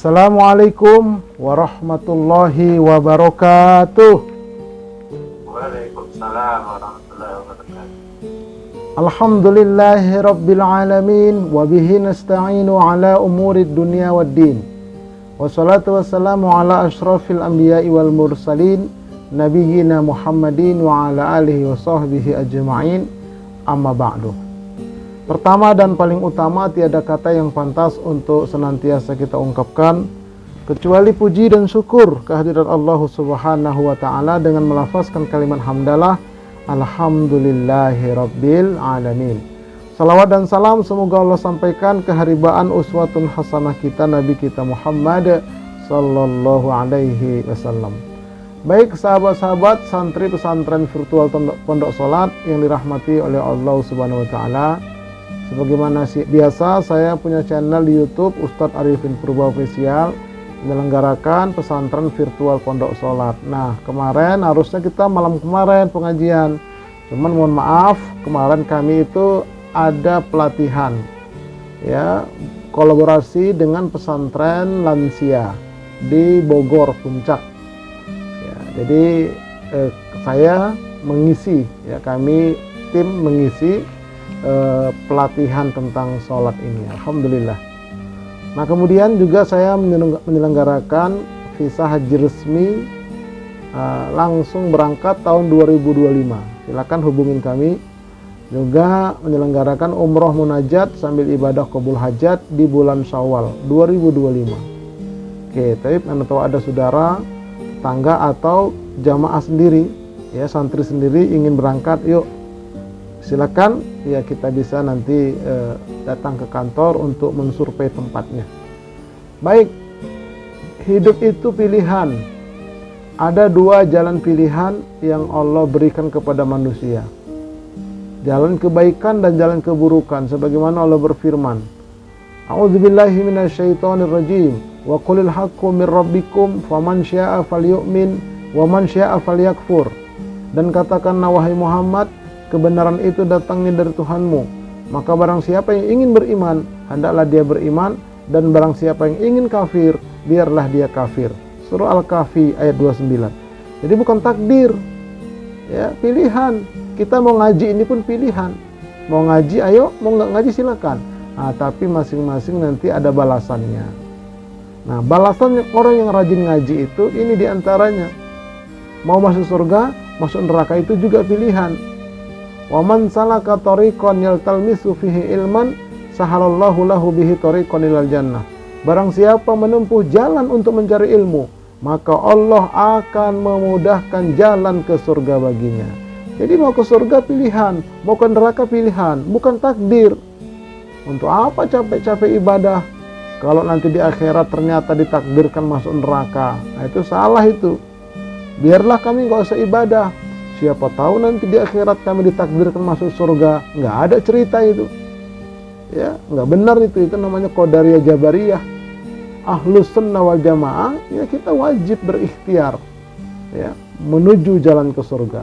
Assalamualaikum warahmatullahi wabarakatuh. Waalaikumsalam warahmatullahi wabarakatuh. Alhamdulillahi rabbil alamin wa bihi nasta'inu ala umurid dunya waddin. Wassalatu wassalamu ala asyrafil anbiya'i wal mursalin nabiyyina Muhammadin wa ala alihi wa sahbihi ajma'in. Amma ba'du. Pertama dan paling utama, tiada kata yang pantas untuk senantiasa kita ungkapkan kecuali puji dan syukur kehadirat Allah Subhanahu wa taala dengan melafazkan kalimat hamdalah alhamdulillahi rabbil alamin. Salawat dan salam semoga Allah sampaikan keharibaan uswatun hasanah kita Nabi kita Muhammad sallallahu alaihi wasallam. Baik sahabat-sahabat santri pesantren virtual Pondok Salat yang dirahmati oleh Allah Subhanahu wa taala. Sebagaimana biasa, saya punya channel di YouTube Ustadz Arifin Purba Official, menyelenggarakan pesantren virtual Pondok Salat. Nah, kemarin harusnya kita malam kemarin pengajian. Cuman mohon maaf, kemarin kami itu ada pelatihan ya, kolaborasi dengan pesantren lansia di Bogor Puncak. Ya, jadi saya mengisi ya, kami tim mengisi pelatihan tentang sholat ini, alhamdulillah. Nah, kemudian juga saya menyelenggarakan visa haji resmi langsung berangkat tahun 2025. Silakan hubungin kami. Juga menyelenggarakan umroh munajat sambil ibadah qabul hajat di bulan Syawal 2025. Oke, tapi mana tahu ada saudara, tetangga atau jamaah sendiri ya, santri sendiri ingin berangkat, yuk silakan ya, kita bisa nanti datang ke kantor untuk mensurvei tempatnya. Baik, hidup itu pilihan. Ada dua jalan pilihan yang Allah berikan kepada manusia, jalan kebaikan dan jalan keburukan, sebagaimana Allah berfirman, a'udzubillahi minasyaitonirrajim, wa qulil haqqu mir rabbikum faman syaa'a falyu'min wa man syaa'a falyakfur. Dan katakanlah wahai Muhammad, kebenaran itu datangnya dari Tuhanmu, maka barang siapa yang ingin beriman, hendaklah dia beriman, dan barang siapa yang ingin kafir, biarlah dia kafir. Surah Al-Kahfi ayat 29. Jadi bukan takdir ya, pilihan. Kita mau ngaji ini pun pilihan. Mau ngaji ayo, mau nggak ngaji silakan. Nah, tapi masing-masing nanti ada balasannya. Nah, balasan orang yang rajin ngaji itu ini diantaranya. Mau masuk surga, masuk neraka itu juga pilihan. Wa man salaka tariqan yaltalmisu fihi ilman sahalallahu lahu bihi tariqan ilal jannah. Barang siapa menempuh jalan untuk mencari ilmu, maka Allah akan memudahkan jalan ke surga baginya. Jadi mau ke surga pilihan, mau ke neraka pilihan, bukan takdir. Untuk apa capek-capek ibadah kalau nanti di akhirat ternyata ditakdirkan masuk neraka? Nah, itu salah itu. Biarlah kami nggak usah ibadah. Siapa tahu nanti di akhirat kami ditakdirkan masuk surga. Nggak ada cerita itu ya, nggak benar itu namanya Qadariyah Jabariyah. Ahlus sunnah wal jamaah ya, kita wajib berikhtiar ya, menuju jalan ke surga.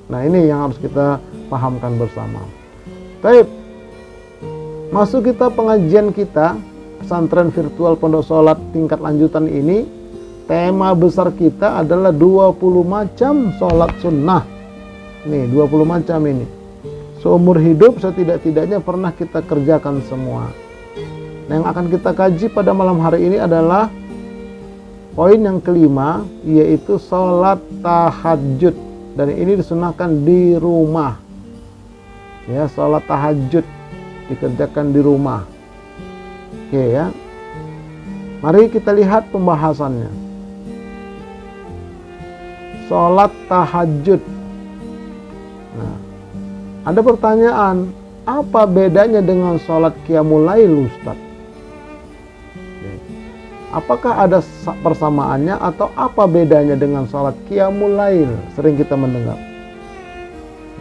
Nah, ini yang harus kita pahamkan bersama. Baik, masuk kita pengajian kita pesantren virtual Pondok Salat tingkat lanjutan ini. Tema besar kita adalah 20 macam sholat sunnah. Nih, 20 macam ini. Seumur hidup setidak-tidaknya pernah kita kerjakan semua. Nah, yang akan kita kaji pada malam hari ini adalah poin yang kelima, yaitu sholat tahajud. Dan ini disunahkan di rumah. Ya, sholat tahajud dikerjakan di rumah. Oke ya. Mari kita lihat pembahasannya. Sholat tahajud. Nah, ada pertanyaan, apa bedanya dengan sholat qiyamul lail, Ustaz? Apakah ada persamaannya atau apa bedanya dengan sholat qiyamul lail? Sering kita mendengar.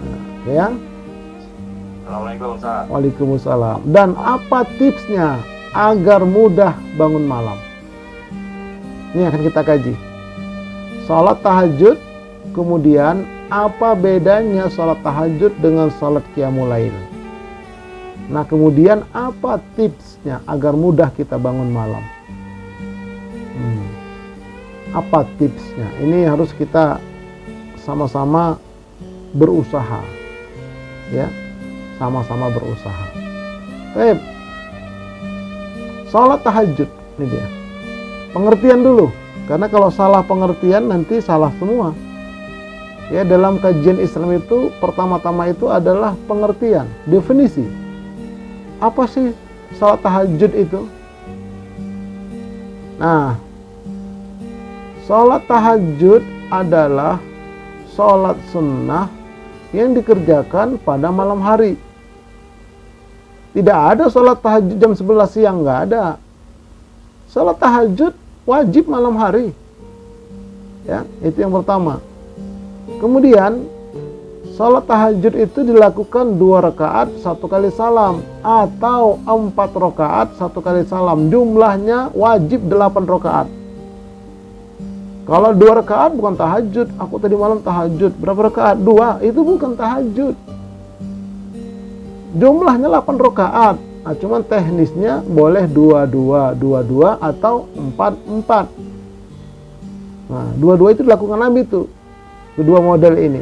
Nah, ya. Assalamualaikum Ustaz. Waalaikumsalam. Dan apa tipsnya agar mudah bangun malam? Ini akan kita kaji. Sholat tahajud, kemudian apa bedanya sholat tahajud dengan sholat qiyamul lail? Nah, kemudian apa tipsnya agar mudah kita bangun malam? Apa tipsnya? Ini harus kita sama-sama berusaha, ya, sama-sama berusaha. Baik, sholat tahajud ini dia. Pengertian dulu, karena kalau salah pengertian nanti salah semua. Ya, dalam kajian Islam itu pertama-tama itu adalah pengertian, definisi. Apa sih sholat tahajud itu? Nah, sholat tahajud adalah sholat sunnah yang dikerjakan pada malam hari. Tidak ada sholat tahajud jam 11 siang, nggak ada. Sholat tahajud wajib malam hari. Ya, itu yang pertama. Kemudian sholat tahajud itu dilakukan 2 rakaat 1 kali salam atau 4 rakaat 1 kali salam. Jumlahnya wajib 8 rakaat. Kalau 2 rakaat bukan tahajud. Aku tadi malam tahajud. Berapa rakaat? 2. Itu bukan tahajud. Jumlahnya 8 rakaat. Nah, cuman teknisnya boleh 2-2 atau 4-4. Nah, 2-2 itu dilakukan Nabi tuh. Kedua model ini.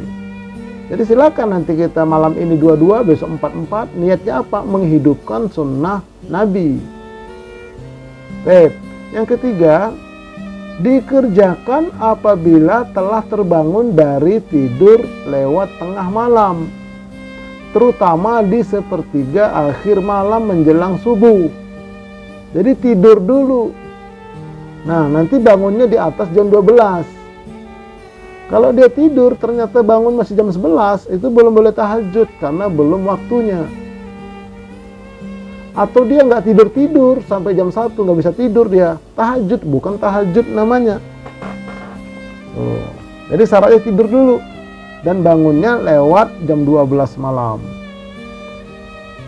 Jadi silakan nanti kita malam ini 2-2, besok 4-4. Niatnya apa? Menghidupkan sunnah Nabi. Baik. Yang ketiga, dikerjakan apabila telah terbangun dari tidur lewat tengah malam, terutama di sepertiga akhir malam menjelang subuh. Jadi tidur dulu. Nah, nanti bangunnya di atas jam 12. Kalau dia tidur ternyata bangun masih jam 11, itu belum boleh tahajud karena belum waktunya. Atau dia nggak tidur-tidur sampai jam 1, nggak bisa tidur dia. Tahajud, bukan tahajud namanya. Jadi syaratnya tidur dulu. Dan bangunnya lewat jam 12 malam.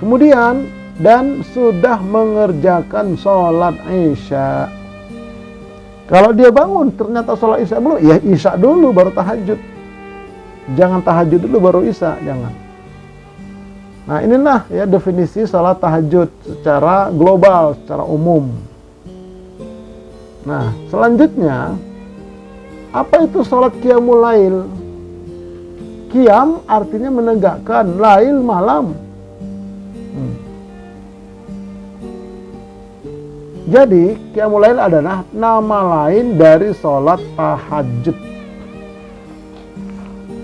Kemudian, dan sudah mengerjakan sholat Isya. Kalau dia bangun ternyata sholat Isya belum, ya Isya dulu baru tahajud. Jangan tahajud dulu baru Isya, jangan. Nah, inilah ya definisi sholat tahajud secara global, secara umum. Nah, selanjutnya, apa itu sholat qiyamul lail? Qiyam artinya menegakkan, lail malam. Jadi, qiyamul lail adalah nama lain dari sholat tahajud.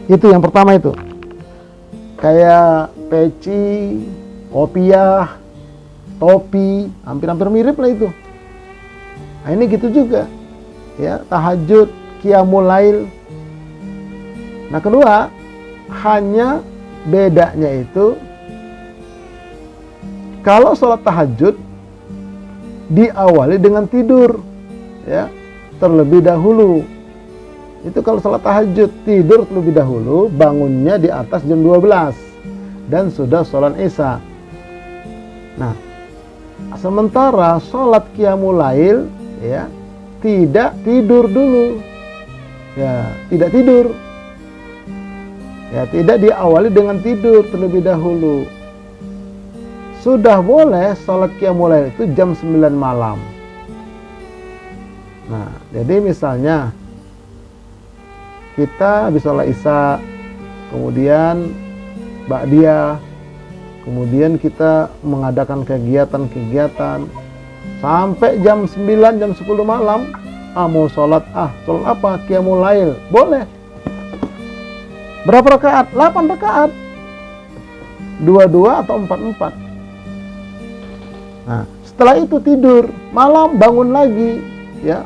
Itu yang pertama itu. Kayak peci, kopiah, topi, hampir-hampir mirip lah itu. Nah, ini gitu juga. Ya, tahajud, qiyamul lail. Nah, kedua, hanya bedanya itu kalau sholat tahajud diawali dengan tidur, ya, terlebih dahulu. Itu kalau sholat tahajud, tidur terlebih dahulu, bangunnya di atas jam 12 dan sudah sholat Isya. Nah, sementara sholat qiyamul lail, ya, tidak tidur dulu, ya, tidak tidur, ya, tidak diawali dengan tidur terlebih dahulu. Sudah boleh sholat qiyamul lail itu jam 9 malam. Nah, jadi misalnya kita habis sholat Isya, kemudian ba'diyah, kemudian kita mengadakan kegiatan-kegiatan sampai jam 9, jam 10 malam, mau sholat apa? Qiyamul lail. Boleh. Berapa rakaat? 8 rakaat. 2-2 atau 4-4. Nah, setelah itu tidur, malam bangun lagi, ya,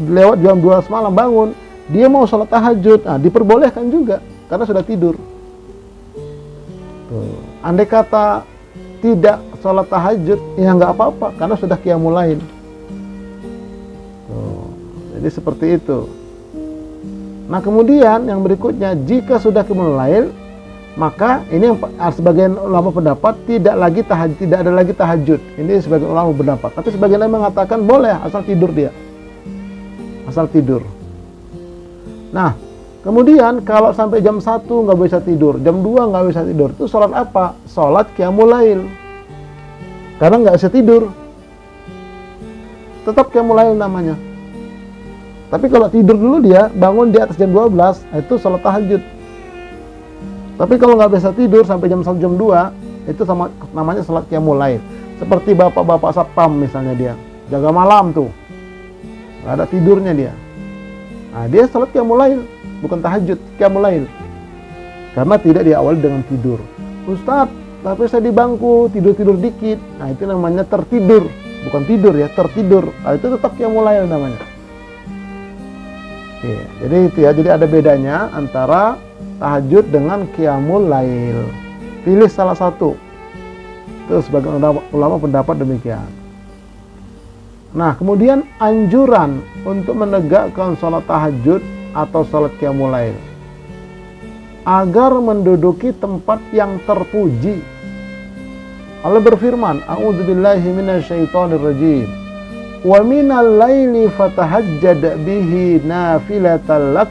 lewat jam 12 malam bangun, dia mau sholat tahajud, nah, diperbolehkan juga, karena sudah tidur. Tuh. Andai kata tidak sholat tahajud, ya nggak apa-apa, karena sudah qiyamul lail. Tuh. Jadi seperti itu. Nah, kemudian yang berikutnya, jika sudah qiyamul lail, maka ini yang sebagian ulama pendapat tidak ada lagi tahajud. Ini sebagian ulama pendapat. Tapi sebagian lain mengatakan boleh asal tidur dia. Asal tidur. Nah, kemudian kalau sampai jam 1 nggak bisa tidur, jam 2 nggak bisa tidur, itu sholat apa? Sholat qiyamul lail. Karena nggak bisa tidur. Tetap qiyamul lail namanya. Tapi kalau tidur dulu dia, bangun di atas jam 12, itu sholat tahajud. Tapi kalau nggak bisa tidur sampai jam 1, jam 2, itu namanya sholat qiyamul lail. Seperti bapak-bapak satpam misalnya dia, jaga malam tuh, nggak ada tidurnya dia. Nah, dia sholat qiyamul lail, bukan tahajud, qiyamul lail. Karena tidak diawali dengan tidur. Ustadz, tapi saya di bangku, tidur-tidur dikit. Nah, itu namanya tertidur. Bukan tidur ya, tertidur. Nah, itu tetap qiyamul lail namanya. Oke, jadi itu ya, jadi ada bedanya antara tahajud dengan qiyamul lail. Pilih salah satu. Itu sebagian ulama pendapat demikian. Nah, kemudian anjuran untuk menegakkan sholat tahajud atau sholat qiyamul lail agar menduduki tempat yang terpuji. Allah berfirman, a'udzubillahi minasyaitonirrajim. Wa minal laili fatahajjad bihi nafilatan lak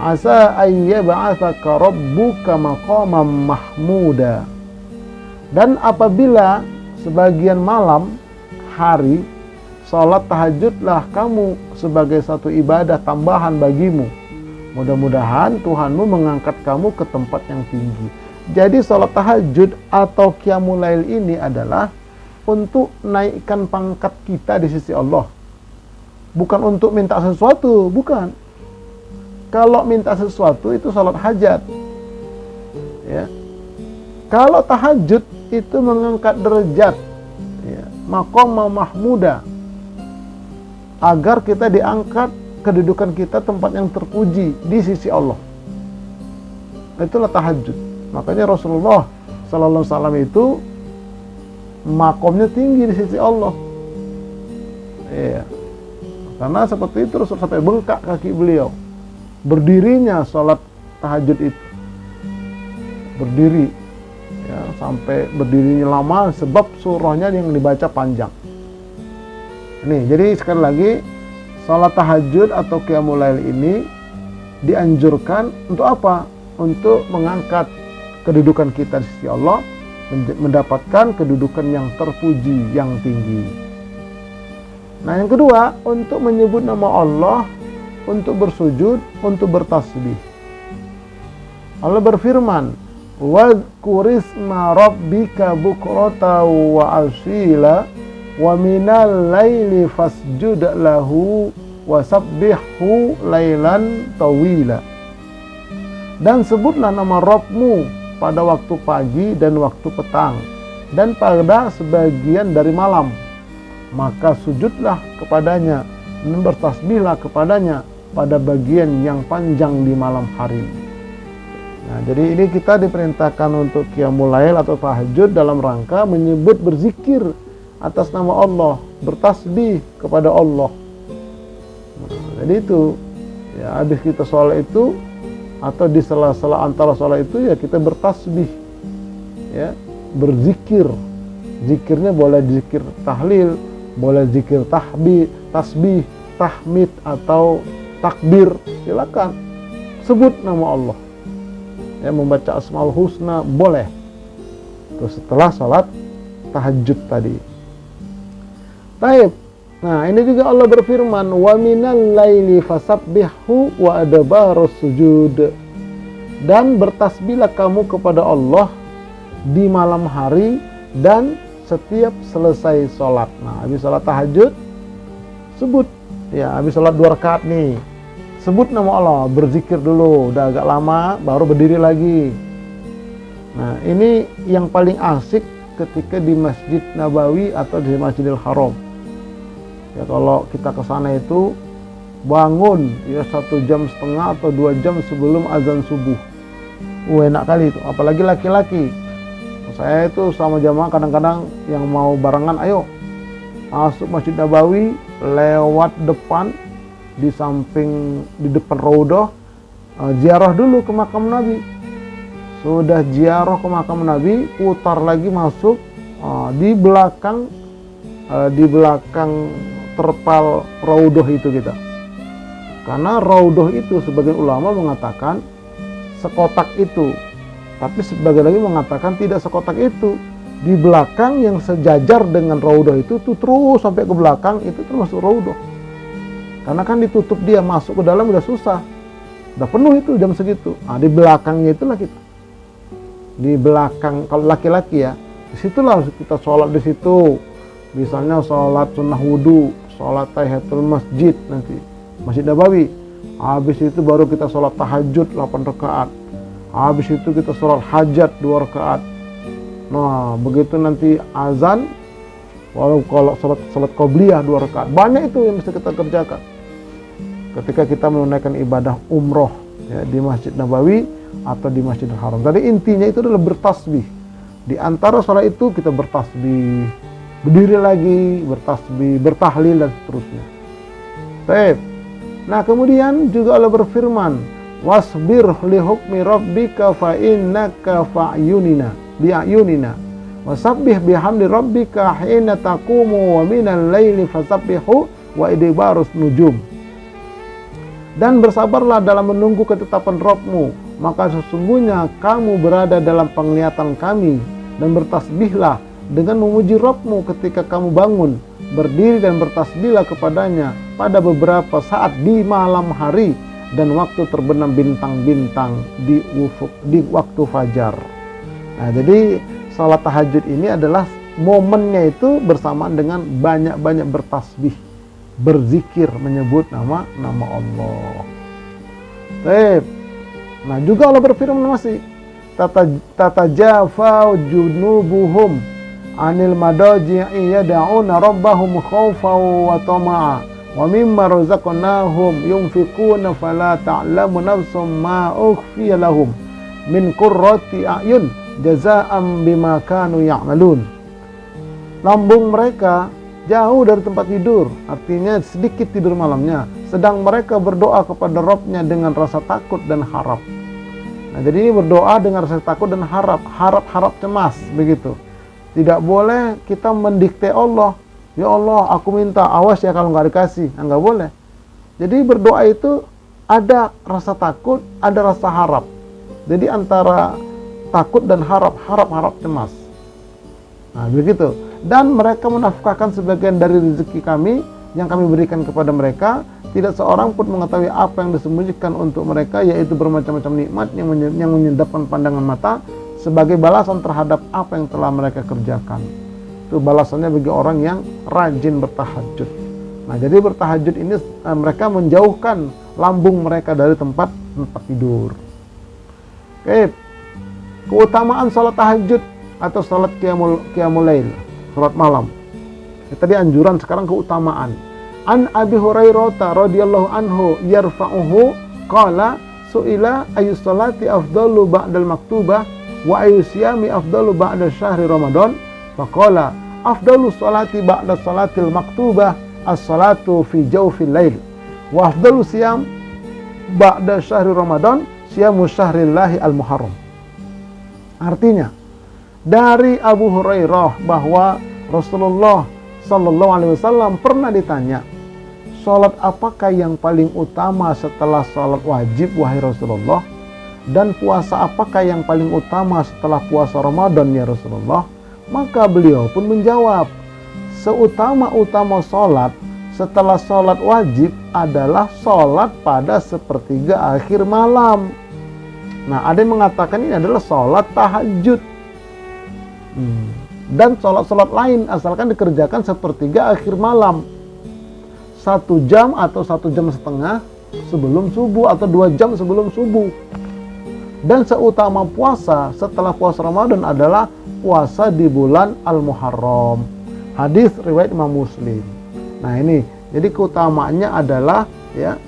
asa ay yab'atsaka rabbuka maqaman mahmuda. Dan apabila sebagian malam hari, salat tahajudlah kamu sebagai satu ibadah tambahan bagimu. Mudah-mudahan Tuhanmu mengangkat kamu ke tempat yang tinggi. Jadi salat tahajud atau qiyamul lail ini adalah untuk naikkan pangkat kita di sisi Allah. Bukan untuk minta sesuatu, bukan. Kalau minta sesuatu itu salat hajat. Ya. Kalau tahajud itu mengangkat derajat, ya, maqam mahmuda, agar kita diangkat kedudukan kita tempat yang terpuji di sisi Allah. Itulah tahajud. Makanya Rasulullah sallallahu alaihi wasallam itu makomnya tinggi di sisi Allah. Iya. Karena seperti itu Rasul sampai bengkak kaki beliau. Berdirinya sholat tahajud itu. Berdiri. Ya, sampai berdirinya lama sebab surahnya yang dibaca panjang. Nih, jadi sekali lagi sholat tahajud atau qiyamul lail ini dianjurkan untuk apa? Untuk mengangkat kedudukan kita di sisi Allah, mendapatkan kedudukan yang terpuji, yang tinggi. Nah, yang kedua, untuk menyebut nama Allah, untuk bersujud, untuk bertasbih. Allah berfirman, "Wadhkurisma rabbika bukrata wa asila wa minal laili fasjud lahu wa sabbihhu lailan tawila." Dan sebutlah nama Rabbmu pada waktu pagi dan waktu petang dan pada sebagian dari malam, maka sujudlah kepadanya dan bertasbihlah kepadanya pada bagian yang panjang di malam hari. Nah, jadi ini kita diperintahkan untuk qiyamul lail atau tahajud dalam rangka menyebut berzikir atas nama Allah, bertasbih kepada Allah. Nah, jadi itu ya, habis kita sholat itu atau di sela-sela antara sholat itu ya kita bertasbih, ya, berzikir. Zikirnya boleh zikir tahlil, boleh zikir tasbih, tahmid atau takbir, silakan sebut nama Allah. Ya, membaca asmaul husna boleh. Terus setelah sholat tahajud tadi. Baik. Nah, ini juga Allah berfirman, "Wa minal laili fasabbihhu wa adbarus sujud." Dan bertasbihlah kamu kepada Allah di malam hari dan setiap selesai sholat. Nah, habis sholat tahajud sebut, ya, habis sholat 2 rakaat nih, sebut nama Allah, berzikir dulu, udah agak lama baru berdiri lagi. Nah, ini yang paling asik ketika di Masjid Nabawi atau di Masjidil Haram. Ya, kalau kita ke sana itu bangun ya 1,5 jam atau 2 jam sebelum azan subuh. Enak kali itu, apalagi laki-laki. Saya itu sama jamaah kadang-kadang yang mau barengan, ayo masuk Masjid Nabawi lewat depan, di depan Raudhah, ziarah dulu ke makam Nabi. Sudah ziarah ke makam Nabi, putar lagi masuk di belakang terpal Raudhah itu kita. Karena Raudhah itu sebagian ulama mengatakan sekotak itu, tapi sebagian lagi mengatakan tidak sekotak itu. Di belakang yang sejajar dengan Raudhah itu tuh terus sampai ke belakang itu termasuk Raudhah. Karena kan ditutup, dia masuk ke dalam udah susah, udah penuh itu jam segitu. Di belakangnya itulah kita, di belakang kalau laki-laki ya, disitulah kita sholat di situ. Misalnya sholat sunnah wudhu, sholat tahiyatul masjid, nanti Masjid Nabawi. Habis itu baru kita sholat tahajud 8 rakaat. Habis itu kita sholat hajat 2 rakaat. Nah, begitu nanti azan, kalau sholat qobliyah 2 rakaat. Banyak itu yang mesti kita kerjakan ketika kita menunaikan ibadah umroh ya, di Masjid Nabawi atau di Masjidil Haram. Jadi intinya itu adalah bertasbih. Di antara sholat itu kita bertasbih, berdiri lagi, bertasbih, bertahlil dan seterusnya. Baik. Nah, kemudian juga Allah berfirman, wasbir li hukmi rabbika fa innaka bi'ayunina wasabbih bihamdi rabbika hina taqumu wa minal laili fasabbihu wa idbarus nujum. Dan bersabarlah dalam menunggu ketetapan Rabbmu, maka sesungguhnya kamu berada dalam penglihatan kami, dan bertasbihlah dengan memuji Rabbmu ketika kamu bangun, berdiri dan bertasbihlah kepadanya pada beberapa saat di malam hari dan waktu terbenam bintang-bintang di ufuk, di waktu fajar. Nah, jadi salat tahajud ini adalah momennya itu bersamaan dengan banyak-banyak bertasbih, berzikir, menyebut nama Allah. Baik. Nah, juga Allah berfirman masih, tatajafa junubuhum anil madaji'i yad'una rabbahum khawfan wa tama'a wa mimma razaqnahum yunfiquna fala ta'lamu nafsum ma ukhfiya lahum min qurrati a'yun jazaa'an bima kanu ya'malun. Lambung mereka jauh dari tempat tidur, artinya sedikit tidur malamnya, sedang mereka berdoa kepada Rabb-nya dengan rasa takut dan harap. Nah, jadi ini berdoa dengan rasa takut dan harap cemas, begitu. Tidak boleh kita mendikte Allah, ya Allah aku minta, awas ya kalau nggak dikasih, nggak boleh. Jadi berdoa itu ada rasa takut, ada rasa harap. Jadi antara takut dan harap cemas. Nah, begitu. Dan mereka menafkahkan sebagian dari rezeki kami yang kami berikan kepada mereka. Tidak seorang pun mengetahui apa yang disembunyikan untuk mereka, yaitu bermacam-macam nikmat yang menyedapkan pandangan mata sebagai balasan terhadap apa yang telah mereka kerjakan. Itu balasannya bagi orang yang rajin bertahajud. Nah, jadi bertahajud ini mereka menjauhkan lambung mereka dari tempat tidur. Oke. Keutamaan salat tahajud atau salat qiyamul lail, salat malam. Tadi anjuran, sekarang keutamaan. An Abi Hurairah radhiyallahu anhu yarfa'uhu qala su'ila ayyus salati afdalu ba'dal maktubah wa ayyus siyami afdalu ba'da syahri Ramadan, faqala afdalu salati ba'da salatil maktubah as-salatu fi jawfil lail wa afdalu siyam ba'da syahri Ramadan siyamu syahrillahi al-muharram. Artinya, dari Abu Hurairah bahwa Rasulullah Sallallahu Alaihi Wasallam pernah ditanya, salat apakah yang paling utama setelah salat wajib wahai Rasulullah, dan puasa apakah yang paling utama setelah puasa Ramadan ya Rasulullah? Maka beliau pun menjawab, seutama-utama salat setelah salat wajib adalah salat pada sepertiga akhir malam. Nah, ada yang mengatakan ini adalah salat tahajud. Dan salat-salat lain asalkan dikerjakan sepertiga akhir malam, 1 jam atau 1 jam setengah sebelum subuh atau 2 jam sebelum subuh. Dan seutama puasa setelah puasa Ramadan adalah puasa di bulan Al-Muharram. Hadis riwayat Imam Muslim. Nah, ini jadi keutamaannya adalah ya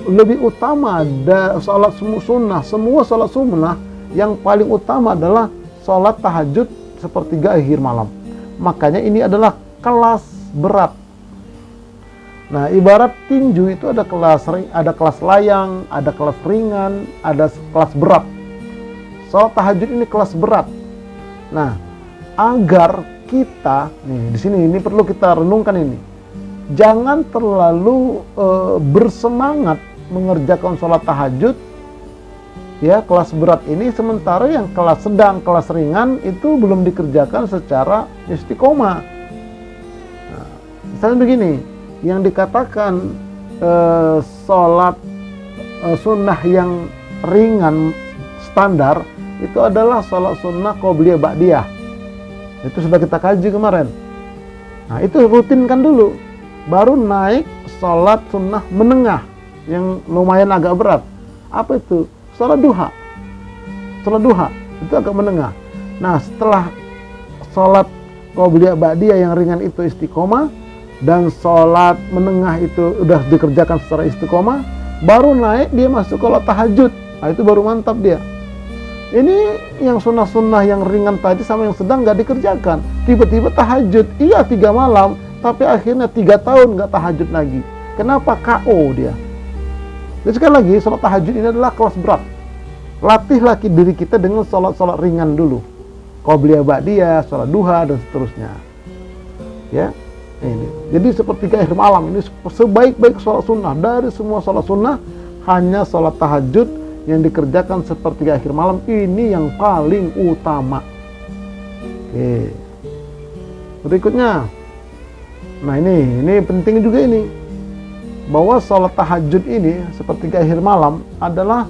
lebih utama dari salat sunnah. Semua salat sunnah yang paling utama adalah salat tahajud sepertiga akhir malam. Makanya ini adalah kelas berat. Nah, ibarat tinju itu ada kelas layang, ada kelas ringan, ada kelas berat. Salat tahajud ini kelas berat. Nah, agar kita di sini ini perlu kita renungkan ini. Jangan terlalu bersemangat mengerjakan sholat tahajud ya kelas berat ini, sementara yang kelas sedang, kelas ringan itu belum dikerjakan secara istiqomah. Nah, misalnya begini, Yang dikatakan sholat sunnah yang ringan standar itu adalah sholat sunnah qobliyah ba'diyah. Itu sudah kita kaji kemarin. Nah, itu rutinkan dulu, baru naik sholat sunnah menengah yang lumayan agak berat. Apa itu? Sholat duha. Sholat duha itu agak menengah. Nah, setelah sholat qobliyah ba'diyah yang ringan itu istiqomah, dan sholat menengah itu udah dikerjakan secara istiqomah, baru naik dia masuk kalau tahajud. Nah, itu baru mantap dia. Ini yang sunnah-sunnah yang ringan tadi sama yang sedang nggak dikerjakan. Tiba-tiba tahajud, iya 3 malam, tapi akhirnya 3 tahun nggak tahajud lagi. Kenapa? KO dia. Jadi sekali lagi, sholat tahajud ini adalah kelas berat. Latihlah diri kita dengan sholat-sholat ringan dulu. Qobliyah ba'diyah, sholat duha, dan seterusnya. Ya, ini. Jadi sepertiga akhir malam ini sebaik-baik sholat sunnah. Dari semua sholat sunnah, hanya sholat tahajud yang dikerjakan sepertiga akhir malam ini yang paling utama. Oke. Berikutnya, nah ini penting juga ini, bahwa sholat tahajud ini sepertiga akhir malam adalah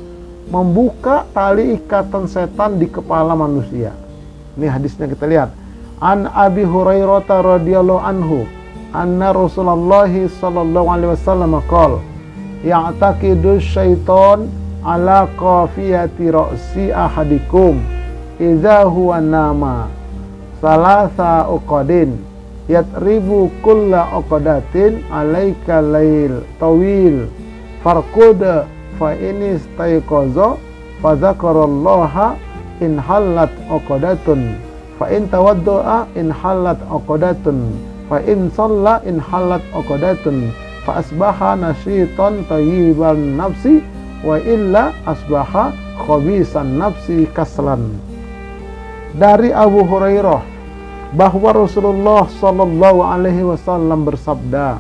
membuka tali ikatan setan di kepala manusia. Ini hadisnya kita lihat. An Abi Hurairah radhiyallahu anhu, anna Rasulullah sallallahu alaihi wasallam qala, ya'taqidu syaitan ala qafiyati ra'si ahadikum idza huwa nama salasa uqadin yatribu kulla uqadatin alaika lail tawil farqud fa in istayqaza fa dzakarallaha in halat uqadatun fa in tawaddaa in halat uqadatun fa in shalla in halat uqadatun fa asbaha nasyitan thayyiban nafsi wa illa asbaha khabisan nafsi kaslan. Dari Abu Hurairah bahwa Rasulullah sallallahu alaihi wasallam bersabda,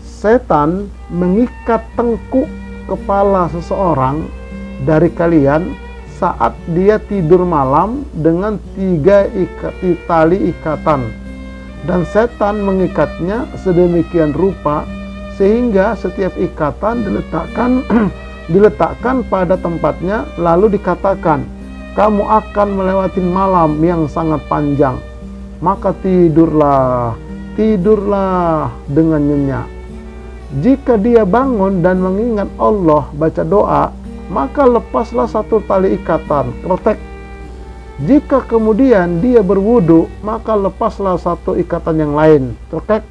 setan mengikat tengkuk kepala seseorang dari kalian saat dia tidur malam dengan 3 tali ikatan, dan setan mengikatnya sedemikian rupa sehingga setiap ikatan diletakkan pada tempatnya, lalu dikatakan, kamu akan melewati malam yang sangat panjang, maka tidurlah dengan nyenyak. Jika dia bangun dan mengingat Allah, baca doa, maka lepaslah 1 tali ikatan, kretek. Jika kemudian dia berwudu, maka lepaslah 1 ikatan yang lain, kretek.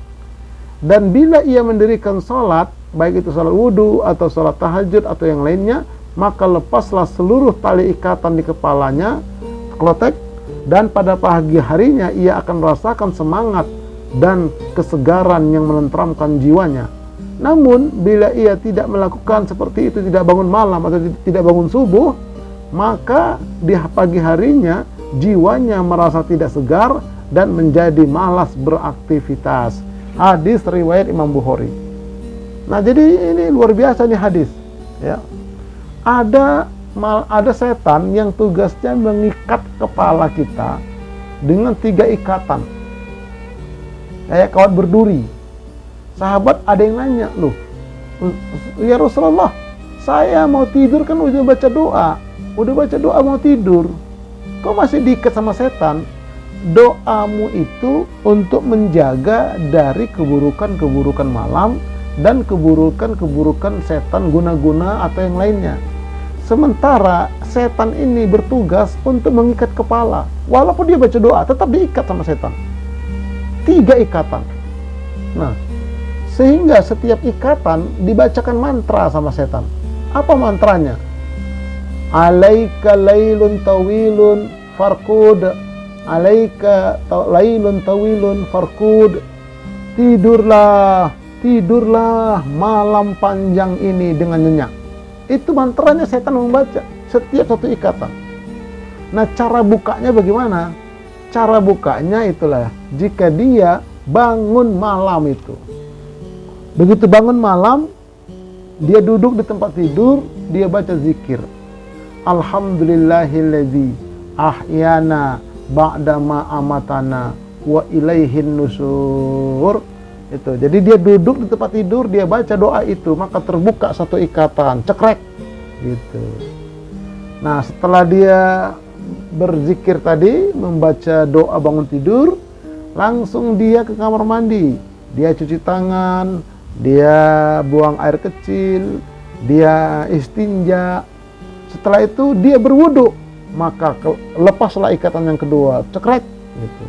Dan bila ia mendirikan sholat, baik itu sholat wudu atau sholat tahajud atau yang lainnya, maka lepaslah seluruh tali ikatan di kepalanya, klotek, dan pada pagi harinya ia akan merasakan semangat dan kesegaran yang menenteramkan jiwanya. Namun bila ia tidak melakukan seperti itu, tidak bangun malam atau tidak bangun subuh, maka di pagi harinya jiwanya merasa tidak segar dan menjadi malas beraktivitas. Hadis riwayat Imam Bukhari. Nah, jadi ini luar biasa nih hadis, ya. Ada setan yang tugasnya mengikat kepala kita dengan 3 ikatan, kayak kawat berduri. Sahabat ada yang nanya, loh, ya Rasulullah, saya mau tidur kan udah baca doa mau tidur, kok masih diikat sama setan? Doamu itu untuk menjaga dari keburukan-keburukan malam dan keburukan-keburukan setan guna-guna atau yang lainnya. Sementara setan ini bertugas untuk mengikat kepala. Walaupun dia baca doa, tetap diikat sama setan. 3 ikatan. Nah, sehingga setiap ikatan dibacakan mantra sama setan. Apa mantranya? Alaika lailun tawilun farqud. Alaika lailun tawilun farqud. Tidurlah malam panjang ini dengan nyenyak. Itu mantranya setan membaca setiap 1 ikatan. Nah, cara bukanya bagaimana? Cara bukanya itulah jika dia bangun malam itu. Begitu bangun malam, dia duduk di tempat tidur, dia baca zikir. Alhamdulillahilladzi ahyana ba'dama amatana wa ilaihin nusur. Itu. Jadi dia duduk di tempat tidur, dia baca doa itu, maka terbuka satu ikatan, cekrek gitu. Nah, setelah dia berzikir tadi, membaca doa bangun tidur, langsung dia ke kamar mandi. Dia cuci tangan, dia buang air kecil, dia istinja. Setelah itu dia berwudu, maka lepaslah ikatan yang kedua, cekrek gitu.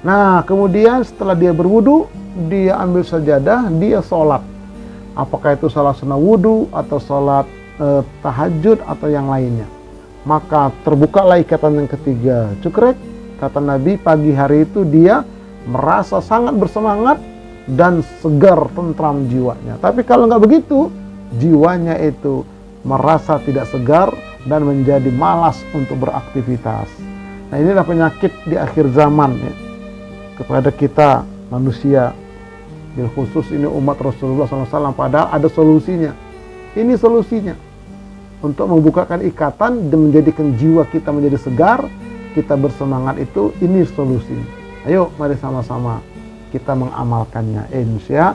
Nah, kemudian setelah dia berwudu, dia ambil sajadah, dia sholat. Apakah itu salat sunnah wudu atau sholat tahajud atau yang lainnya. Maka terbukalah ikatan yang ketiga, cekrek. Kata Nabi, pagi hari itu dia merasa sangat bersemangat dan segar, tentram jiwanya. Tapi kalau nggak begitu, jiwanya itu merasa tidak segar dan menjadi malas untuk beraktivitas. Nah, inilah penyakit di akhir zaman ya, kepada kita manusia, bil khusus ini umat Rasulullah SAW. Padahal ada solusinya. Ini solusinya untuk membukakan ikatan dan menjadikan jiwa kita menjadi segar, kita bersemangat itu. Ini solusinya. Ayo mari sama-sama kita mengamalkannya, insya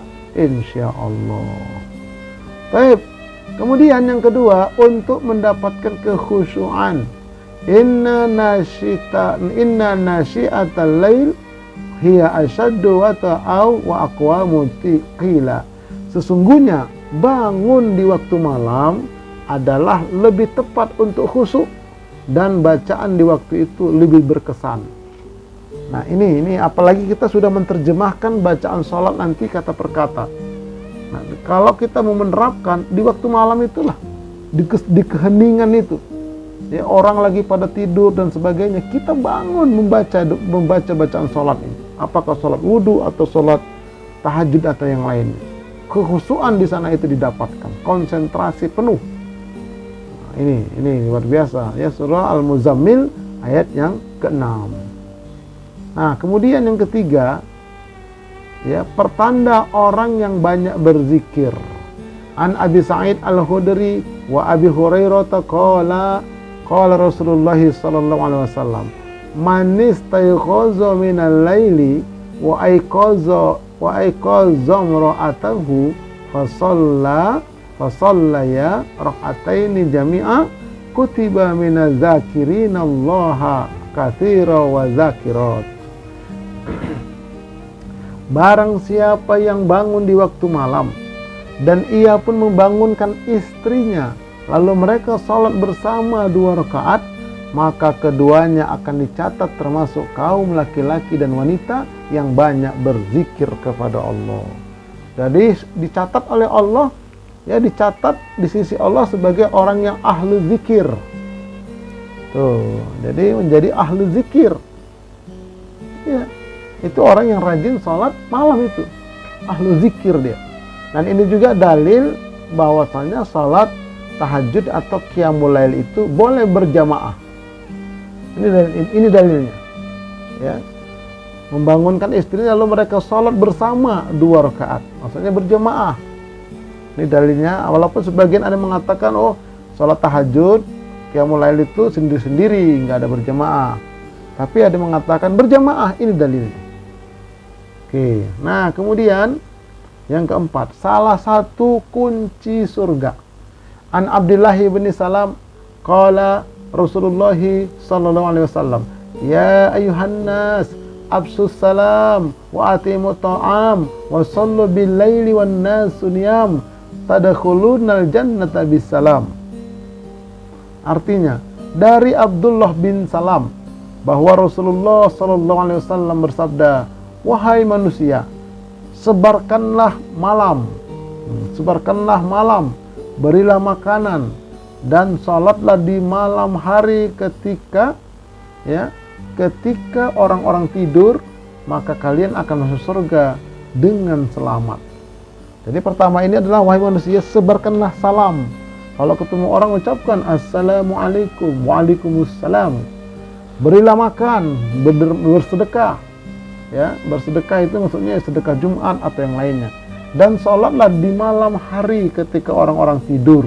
Allah. Baik. Kemudian yang kedua, untuk mendapatkan kekhusyuan, inna nasyi'atal lail hiya asyaddu wata'aw wa aqwamu qila. Sesungguhnya bangun di waktu malam adalah lebih tepat untuk khusyuk dan bacaan di waktu itu lebih berkesan. Nah, ini apalagi kita sudah menerjemahkan bacaan sholat nanti kata per kata. Nah, kalau kita mau menerapkan di waktu malam itulah, di keheningan itu, ya, orang lagi pada tidur dan sebagainya, kita bangun membaca bacaan sholat ini. Apakah sholat wudhu atau sholat tahajud atau yang lainnya. Kekhusyuan di sana itu didapatkan, konsentrasi penuh. Nah, ini luar biasa ya, surah Al-Muzammil ayat yang ke-6. Nah, kemudian yang ketiga, ya, pertanda orang yang banyak berzikir. An Abi Sa'id Al-Khudri wa Abi Hurairah qala Rasulullah sallallahu alaihi wasallam, man istayqaza minal laili wa ayqaza imra'atahu fasallaya rak'ataini jami'a kutiba minaz zakirina allaha katsira wa zakirat. Barang siapa yang bangun di waktu malam dan ia pun membangunkan istrinya, lalu mereka sholat bersama 2 rakaat, maka keduanya akan dicatat termasuk kaum laki-laki dan wanita yang banyak berzikir kepada Allah. Jadi dicatat oleh Allah, ya, dicatat di sisi Allah sebagai orang yang ahlu zikir. Tuh, jadi menjadi ahlu zikir. Ya, itu orang yang rajin sholat malam itu, ahlu zikir dia. Dan ini juga dalil bahwasanya sholat tahajud atau qiyamul lail itu boleh berjamaah. Ini dalilnya, ya. Membangunkan istrinya lalu mereka sholat bersama 2 rakaat, maksudnya berjamaah. Ini dalilnya. Walaupun sebagian ada yang mengatakan, oh, sholat tahajud qiyamul lail itu sendiri-sendiri, nggak ada berjamaah. Tapi ada yang mengatakan berjamaah. Ini dalilnya. Oke, nah kemudian yang keempat, salah satu kunci surga. An Abdullah bin Salam qala Rasulullah sallallahu alaihi wasallam, ya ayuhan nas absus salam wa atimu ta'am wa sallu bil laili wan nasu niyam tadkhulunal jannata bis salam. Artinya, dari Abdullah bin Salam bahwa Rasulullah sallallahu alaihi wasallam bersabda, wahai manusia, sebarkanlah malam, berilah makanan dan salatlah di malam hari ketika orang-orang tidur, maka kalian akan masuk surga dengan selamat. Jadi pertama ini adalah, wahai manusia, sebarkanlah salam. Kalau ketemu orang ucapkan assalamualaikum, waalaikumsalam. Berilah makan, bersedekah. Ya, bersedekah itu maksudnya sedekah Jumat atau yang lainnya. Dan sholatlah di malam hari ketika orang-orang tidur,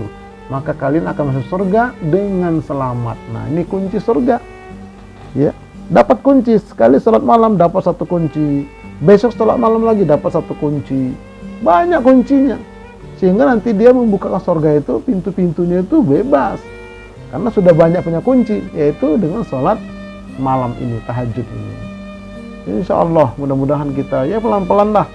maka kalian akan masuk surga dengan selamat. Nah, ini kunci surga. Ya, dapat kunci sekali sholat malam, dapat satu kunci. Besok setelah malam lagi dapat satu kunci. Banyak kuncinya. Sehingga nanti dia membuka surga itu, pintu-pintunya itu bebas. Karena sudah banyak punya kunci, yaitu dengan sholat malam ini, tahajud ini. Insya Allah mudah-mudahan kita ya pelan-pelan lah.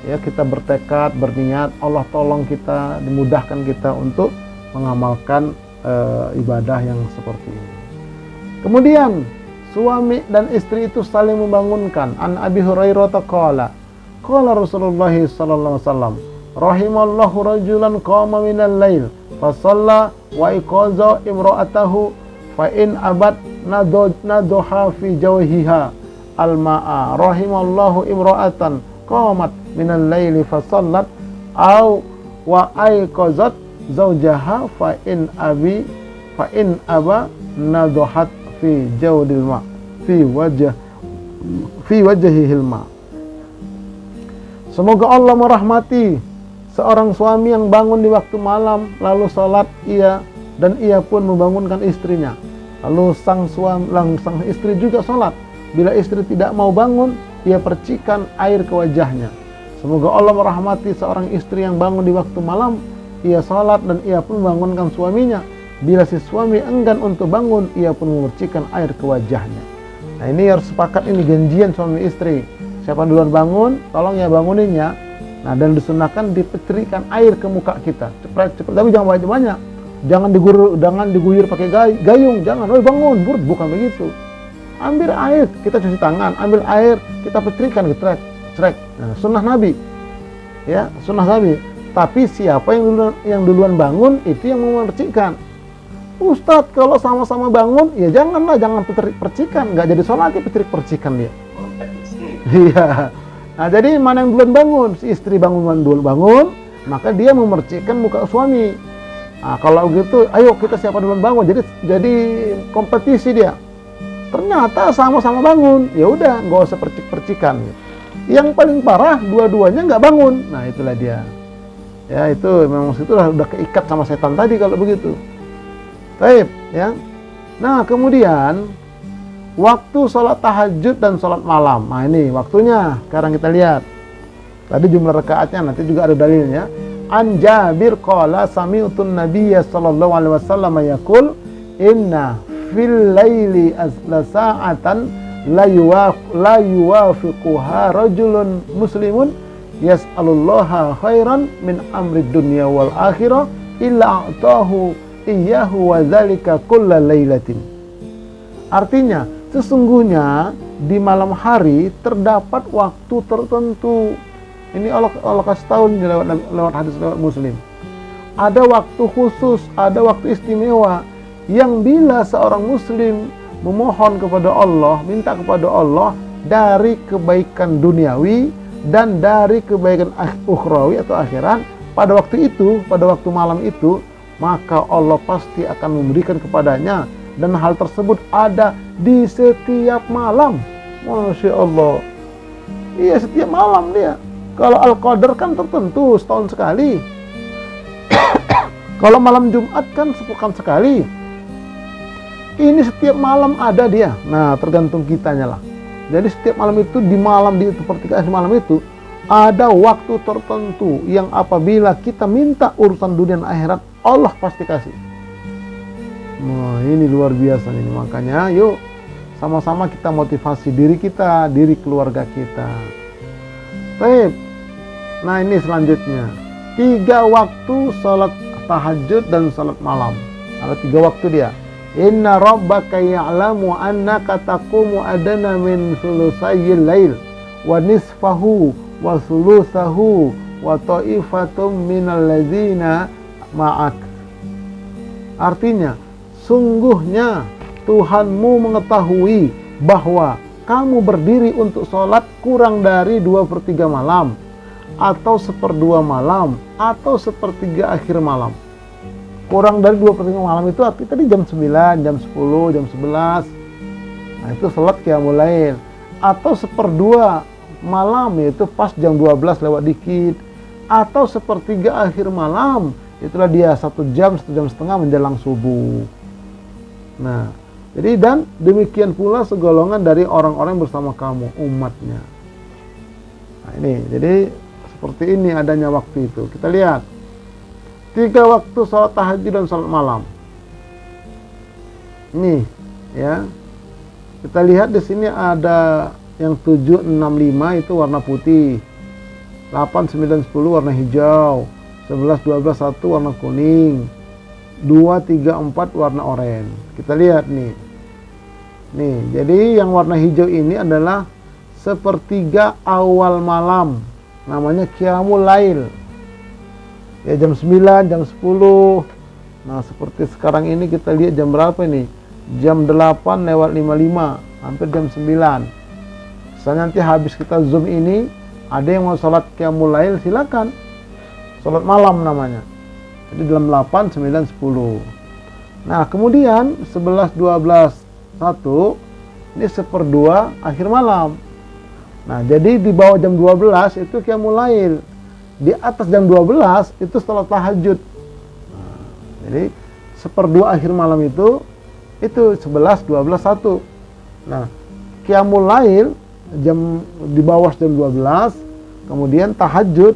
Ya kita bertekad, berniat, Allah tolong kita, dimudahkan kita untuk mengamalkan ibadah yang seperti ini. Kemudian suami dan istri itu saling membangunkan. An Abi Hurairah qala Rasulullah sallallahu alaihi wasallam, rahimallahu rajulan qama minal lail fa shalla wa iqaza imra'atahu fa in abad nadoha fi jawhiha al-ma'a. Rahimallahu imra'atan qamat minal laili fa sallat aw wa aiqazat zaujaha fa in aba nadohat fi jawdil ma fi wajhihil ma. Semoga Allah merahmati seorang suami yang bangun di waktu malam lalu salat ia dan ia pun membangunkan istrinya. Lalu sang istri juga salat. Bila istri tidak mau bangun, ia percikan air ke wajahnya. Semoga Allah merahmati seorang istri yang bangun di waktu malam, ia salat dan ia pun membangunkan suaminya. Bila si suami enggan untuk bangun, ia pun memercikan air ke wajahnya. Nah, ini harus sepakat, ini janjian suami istri. Siapa duluan bangun, tolong ya banguninnya. Nah, dan disunahkan dipetrikan air ke muka kita. Cepat, tapi jangan banyak-banyak. Jangan diguyur pakai gayung, jangan. Oh, bangun, bukan begitu. Ambil air, kita cuci tangan, ambil air, kita petrikan, cerek. Nah, sunnah Nabi. Ya, sunnah Nabi. Tapi siapa yang duluan bangun itu yang memercikan. Ustadz, kalau sama-sama bangun, ya jangan percikan, nggak jadi sholat ya percikan dia. Iya. Nah, jadi mana yang duluan bangun? Si istri duluan bangun, maka dia memercikan muka suami. Nah, kalau gitu, ayo kita siapa duluan bangun. Jadi kompetisi dia. Ternyata sama-sama bangun. Ya udah, nggak usah percikan. Yang paling parah, dua-duanya nggak bangun. Nah, itulah dia. Ya, itu memang itulah udah keikat sama setan tadi kalau begitu. Baik, ya. Nah, kemudian waktu sholat tahajud dan sholat malam. Nah, ini waktunya. Sekarang kita lihat. Tadi jumlah rakaatnya, nanti juga ada dalilnya. An Jabir qala sami'tun nabiyya sallallahu alaihi wasallam yaqul inna fil laili la sa'atan la yuwafiquha rajulun muslimun yas'alullaha khairan min amri dunya wal akhirah illa a'tahu iyyahu wa dzalika kulla lailatin. Artinya, sesungguhnya di malam hari terdapat waktu tertentu. Ini Allah kasih tahu lewat hadis lewat Muslim. Ada waktu khusus, ada waktu istimewa yang bila seorang muslim memohon kepada Allah, minta kepada Allah dari kebaikan duniawi dan dari kebaikan ukhrawi atau akhirat, pada waktu itu, pada waktu malam itu, maka Allah pasti akan memberikan kepadanya. Dan hal tersebut ada di setiap malam. Masya Allah. Iya, setiap malam dia. Kalau Al-Qadar kan tertentu setahun sekali. Kalau malam Jumat kan sepekan sekali. Ini setiap malam ada dia. Nah, tergantung kitanya lah. Jadi setiap malam itu, di malam di pertigaan malam itu ada waktu tertentu yang apabila kita minta urusan dunia dan akhirat, Allah pasti kasih. Nah, ini luar biasa ini. Makanya yuk sama-sama kita motivasi diri kita, diri keluarga kita. Baik. Nah, ini selanjutnya 3 waktu salat tahajud dan salat malam. Ada 3 waktu dia. Inna rabbaka ya'lamu annaka taqumu adana min sulusayil lail wa nisfahu wa sulusahu wa ta'ifatum minal ladzina ma'ak. Artinya, sungguhnya Tuhanmu mengetahui bahwa kamu berdiri untuk sholat kurang dari 2/3 malam, atau 1/2 malam, atau 1/3 akhir malam. Kurang dari 2/3 malam itu artinya tadi jam 9, jam 10, jam 11. Nah, itu sholat qiyamul lail. Atau 1/2 malam, yaitu pas jam 12 lewat dikit. Atau 1/3 akhir malam, itulah dia 1 jam, 1 jam setengah menjelang subuh. Nah, jadi dan demikian pula segolongan dari orang-orang bersama kamu, umatnya. Nah, ini jadi seperti ini adanya waktu itu. Kita lihat 3 waktu sholat tahajud dan sholat malam. Ini ya. Kita lihat di sini ada yang 7, 6, 5 itu warna putih. 8, 9, 10 warna hijau. 11, 12, 1 warna kuning. 2, 3, 4 warna oranye. Kita lihat nih. Nih, jadi yang warna hijau ini adalah sepertiga awal malam. Namanya Qiyamul Lail. Ya jam 9, jam 10. Nah, seperti sekarang ini kita lihat jam berapa ini? Jam 8 lewat 55, hampir jam 9. Misalnya nanti habis kita zoom ini, ada yang mau sholat Qiyamul Lail, silakan. Sholat malam namanya. Jadi dalam 8, 9, 10. Nah, kemudian 11, 12, 1 ini 1/2 akhir malam. Nah, jadi di bawah jam 12 itu Qiyamul Lail. Di atas jam 12 itu sholat tahajud. Nah, jadi 1/2 akhir malam itu 11, 12, 1. Nah, Qiyamul Lail jam di bawah jam 12, kemudian tahajud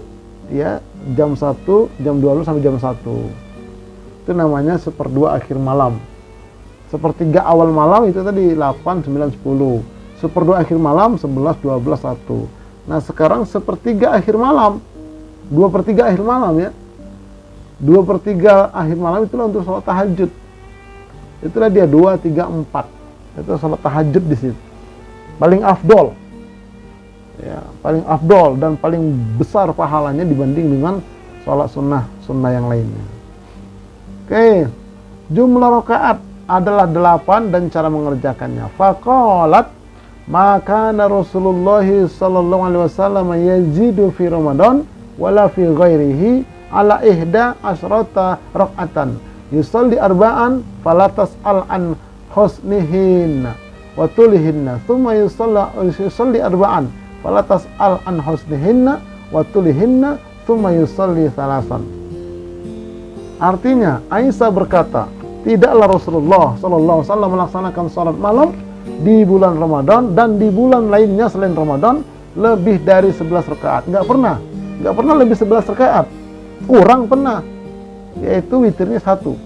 ya jam 1, jam 12 sampai jam 1. Itu namanya 1/2 akhir malam. 1/3 awal malam itu tadi 8, 9, 10. 1/2 akhir malam 11, 12, 1. Nah, sekarang 1/3 akhir malam. 2/3 akhir malam ya. 2/3 akhir malam itulah untuk sholat tahajud. Itulah dia 2, 3, 4. Itu sholat tahajud di situ. Paling afdol. Ya, paling afdol dan paling besar pahalanya dibanding dengan sholat sunnah yang lainnya. Oke, jumlah rakaat adalah 8 dan cara mengerjakannya. Faqalat maka Rasulullah sallallahu alaihi wasallam yazidu fi Ramadan wala fi ghairihi ala ihda asyrata rak'atan yusalli arba'an fala tas'al an husnihinna wa tulihinna thumma yusalli arba'an fala tas'al an husnihinna wa tulihinna thumma yusalli salasan. Artinya Aisyah berkata, tidaklah Rasulullah sallallahu alaihi wasallam melaksanakan salat malam di bulan Ramadan dan di bulan lainnya selain Ramadan lebih dari 11 rakaat. Enggak pernah lebih 11 rakaat. Kurang pernah. Yaitu witirnya 1.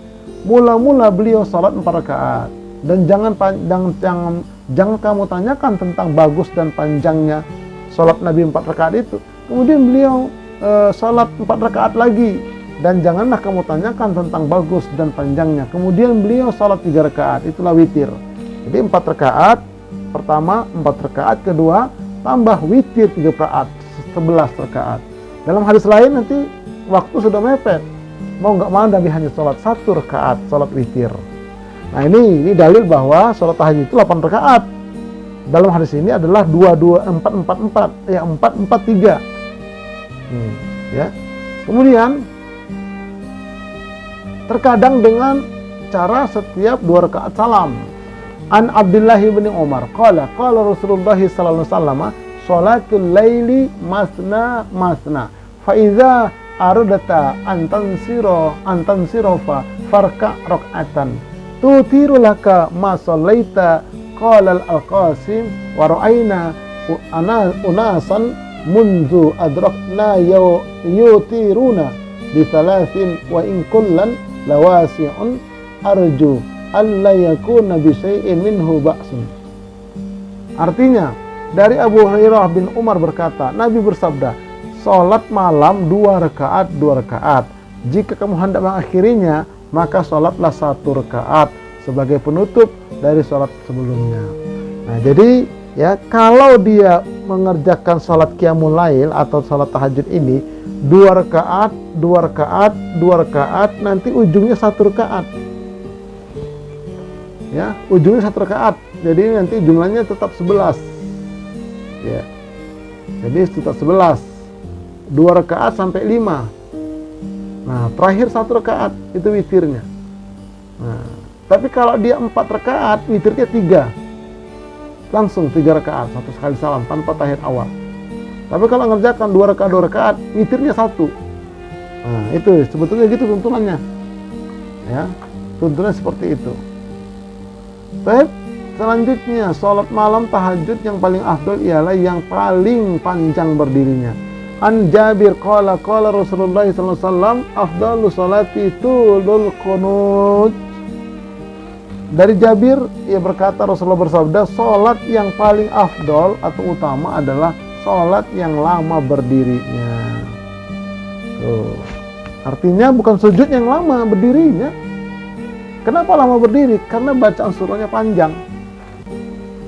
Mula-mula beliau salat 4 rakaat. Dan jangan kamu tanyakan tentang bagus dan panjangnya salat Nabi 4 rakaat itu. Kemudian beliau salat 4 rakaat lagi. Dan janganlah kamu tanyakan tentang bagus dan panjangnya. Kemudian beliau salat 3 rakaat. Itulah witir. Jadi 4 rakaat pertama, 4 rakaat kedua, tambah witir 3 rakaat, 11 rakaat. Dalam hadis lain nanti waktu sudah mepet. Mau nggak mau Nabi hanya salat 1 rakaat, salat witir. Nah, ini dalil bahwa salat tahajud itu 8 rakaat. Dalam hadis ini adalah 2, 4, 4, 4. Ya, 4, 4, 3. Ya. Kemudian terkadang dengan cara setiap 2 rakaat salam. An Abdullah bin Umar qala Rasulullah sallallahu alaihi wasallam salatul laili masna masna fa idza aradta an tansira fa farka rak'atan tutiru laka ma sallaita qala al-Qasim wa ra'ayna unasan munzu adrakna yutiruna bi thalathin wa in kullan lawasi'un arju alla yakuna bi syai'in minhu ba'sun. Artinya, dari Abu Hurairah bin Umar berkata, Nabi bersabda, salat malam 2 rakaat, 2 rakaat. Jika kamu hendak mengakhirinya, maka salatlah 1 rakaat sebagai penutup dari salat sebelumnya. Nah, jadi ya, kalau dia mengerjakan salat Qiyamul Lail atau salat tahajud ini 2 rakaat, 2 rakaat, 2 rakaat, nanti ujungnya 1 rakaat. Ya, ujungnya 1 rakaat. Jadi nanti jumlahnya tetap 11. Ya. Jadi tetap 11. 2 rakaat sampai 5. Nah, terakhir 1 rakaat itu witirnya. Nah, tapi kalau dia 4 rakaat, witirnya 3. Langsung 3 rakaat, 1 sekali salam tanpa tahiyat awal. Tapi kalau ngerjakan 2 rakaat, 2 rakaat, witirnya 1. Nah, itu sebetulnya gitu tuntunannya. Ya, tuntunannya seperti itu. Baik, Selanjutnya, sholat malam tahajud yang paling afdol ialah yang paling panjang berdirinya. An Jabir qala Rasulullah sallallahu alaihi wasallam afdalu sholati tulul qunut. Dari Jabir, ia berkata, Rasulullah bersabda, sholat yang paling afdol atau utama adalah sholat yang lama berdirinya. Tuh. Artinya bukan sujud yang lama, berdirinya. Kenapa lama berdiri? Karena bacaan surahnya panjang.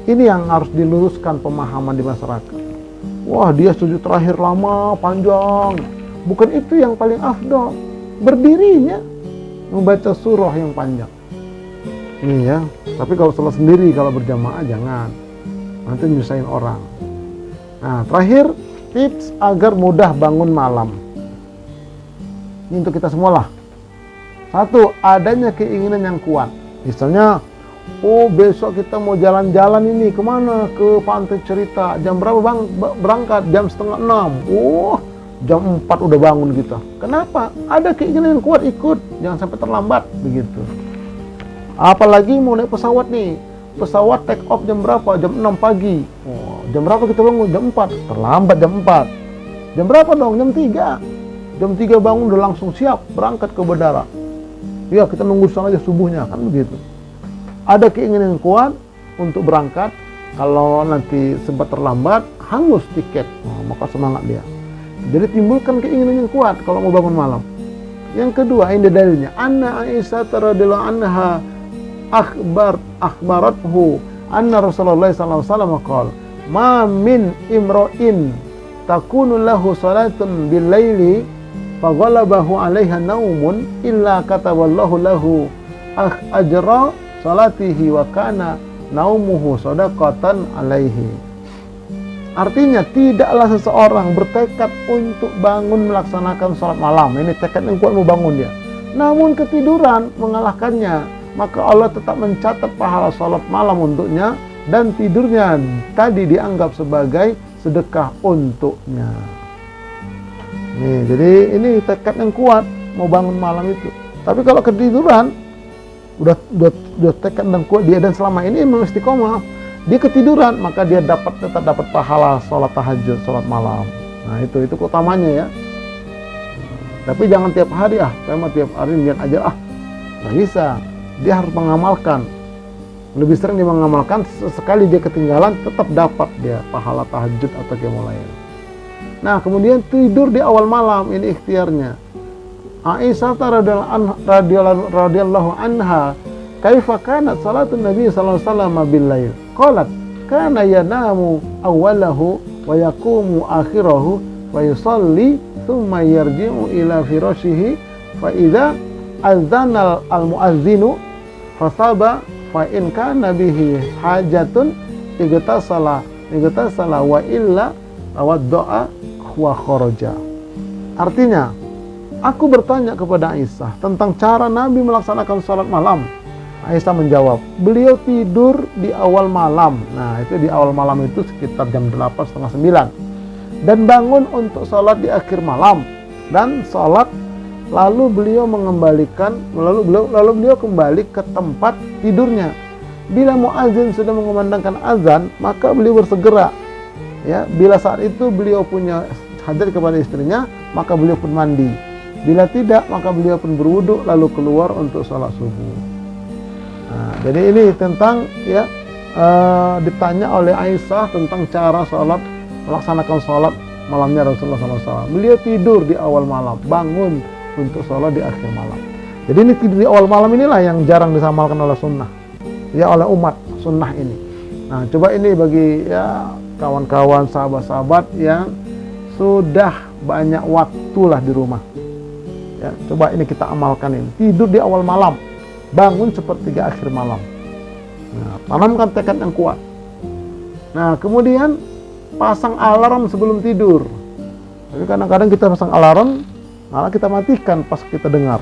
Ini yang harus diluruskan pemahaman di masyarakat. Wah, dia sujud terakhir lama, panjang. Bukan itu yang paling afdol. Berdirinya membaca surah yang panjang. Ini ya, tapi kalau sholat sendiri, kalau berjamaah jangan, nanti nyusahin orang. Nah, terakhir, tips agar mudah bangun malam. Ini untuk kita semua lah. Satu, adanya keinginan yang kuat. Misalnya, oh besok kita mau jalan-jalan ini, kemana? Ke Pantai Cerita. Jam berapa bang berangkat? Jam 5:30. Oh, jam 4 udah bangun kita. Kenapa? Ada keinginan yang kuat, ikut. Jangan sampai terlambat, begitu. Apalagi mau naik pesawat nih, pesawat take off jam berapa? Jam 6 pagi. Oh, jam berapa kita bangun? Jam 4. Terlambat jam 4. Jam berapa dong? Jam 3. Jam 3 bangun udah langsung siap berangkat ke bandara. Ya, kita nunggu sana aja subuhnya, kan begitu. Ada keinginan yang kuat untuk berangkat. Kalau nanti sempat terlambat, hangus tiket. Oh, maka semangat dia. Jadi timbulkan keinginan yang kuat kalau mau bangun malam. Yang kedua, ini dalilnya. Anna Aisyah radhiyallahu anha akhbarathu anna Rasulullah sallallahu alaihi wasallam qala ma min imra'in takunu lahu salatun bil laili faghalabahu 'alaiha naumun illa kataballahu lahu ajra salatihi wa kana naumuhu shadaqatan 'alaihi. Artinya, tidaklah seseorang bertekad untuk bangun melaksanakan salat malam. Ini tekad yang kuat mau bangun dia. Namun ketiduran mengalahkannya, maka Allah tetap mencatat pahala salat malam untuknya, dan tidurnya tadi dianggap sebagai sedekah untuknya. Nih, jadi ini tekad yang kuat mau bangun malam itu. Tapi kalau ketiduran, udah tekad dan kuat dia, dan selama ini memang istiqomah, dia ketiduran, maka dia tetap dapat pahala salat tahajud, salat malam. Nah, itu utamanya ya. Tapi jangan tiap hari, saya mau tiap hari lihat aja, nggak bisa. Dia harus mengamalkan. Lebih sering dia mengamalkan, sekali dia ketinggalan tetap dapat dia pahala tahajud atau qiyamul lail. Nah, kemudian tidur di awal malam, ini ikhtiarnya. Aisyah radhiyallahu anha, kaifa kanat salatun Nabi sallallahu alaihi wasallam bil lail? Qalat, kana yanamu awwalahu wa yaqumu akhirahu wa yusalli thumma yarji'u ila firashihi fa idza azana al-muazzinu fasaba fa in kana bihi hajatun igtasala wa illa tawadda'a wa kharaja. Artinya, aku bertanya kepada Aisyah tentang cara Nabi melaksanakan salat malam. Aisyah menjawab, beliau tidur di awal malam. Nah, itu di awal malam itu sekitar jam 8, setengah 9. Dan bangun untuk salat di akhir malam. Dan salat, lalu beliau kembali ke tempat tidurnya. Bila muazin sudah mengumandangkan azan, maka beliau bersegera. Ya, bila saat itu beliau punya hajat kepada istrinya, maka beliau pun mandi. Bila tidak, maka beliau pun berwudu lalu keluar untuk salat subuh. Nah, jadi ini tentang ditanya oleh Aisyah tentang cara melaksanakan salat malamnya Rasulullah SAW. Beliau tidur di awal malam, bangun untuk salat di akhir malam. Jadi ini tidur di awal malam inilah yang jarang disamalkan oleh sunnah, ya, oleh umat sunnah ini. Nah, coba ini bagi kawan-kawan, sahabat-sahabat yang sudah banyak waktu lah di rumah. Ya, coba ini kita amalkan ini. Tidur di awal malam, bangun sepertiga akhir malam. Nah, tanamkan tekad yang kuat. Nah, kemudian pasang alarm sebelum tidur. Tapi kadang-kadang kita pasang alarm, malah kita matikan pas kita dengar.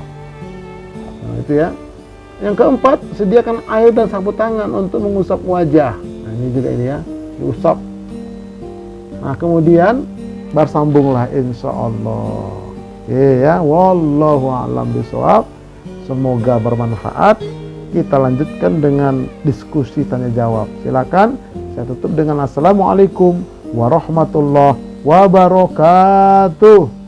Nah, itu ya. Yang keempat, sediakan air dan sapu tangan untuk mengusap wajah. Nah, ini juga ini ya, diusap. Nah, kemudian bersambunglah insyaallah. Ya, wallahu a'lam bishawab. Semoga bermanfaat. kita lanjutkan dengan diskusi tanya jawab. Silakan, saya tutup dengan assalamualaikum warahmatullahi wabarakatuh.